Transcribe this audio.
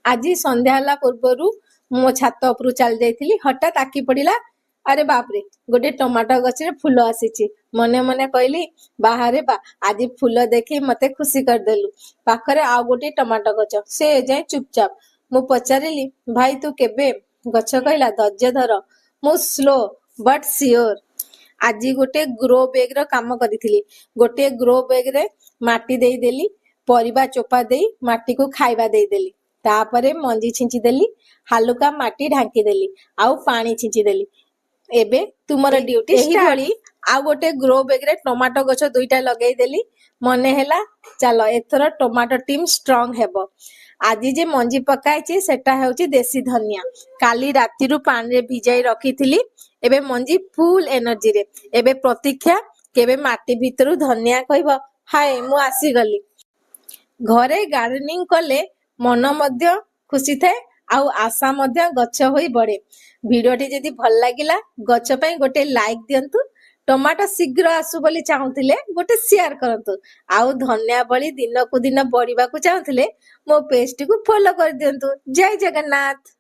आज संध्या होला पूर्वरु मो छात उपरु चल जाइथिली हठात आखि पड़िला अरे बाप रे गोटे टमाटो गछ रे फूल आसीची मने मने कहली बाहरे बा आज फूल देखी मते खुशी कर देलु पाखरे आ गोटे टमाटो गछ से जाय चुपचाप मु पचारिली भाई तू केबे गछ कहला धैर्य धर मु स्लो बट सियोर आज गोटे ग्रो बैग रो काम करिथिली गोटे ग्रो बैग रे माटी देई देली परिबा चोपा देई माटी को खाइबा देई देली तापरे मंजी छिंची देली हालुका माटी ढांकी देली आउ पानी छिंची देली एबे तुमर ड्यूटी स्टार्ट आ गोटे ग्रो बैग रे टमाटो गछ दुईटा लगेई देली मने हेला चलो एथर टमाटो टीम स्ट्रांग हेबो आज जे मंजी पकाइची सेटा हेउची देसी धनिया काली राती रु पानी रे भिजाई रखिथिली एबे मंजी फुल एनर्जी रे एबे प्रतीक्षा केबे माटी भितरु धनिया कहबो हाय मु आसी गली घरे गार्डनिंग कले मन मध्य खुशी थाए आउ आशा मध्य गछ होई बड़े भिडियोटी जदि भल लागिला गछ पई गोटे लाइक दियंतु टमाटो शीघ्र आसु बोली चाहूतिले गोटे शेयर करंतु आउ धनिया बळी दिन को दिन बढ़िबा को चाहूतिले मो पेज टी को फॉलो कर दियंतु जय जगन्नाथ।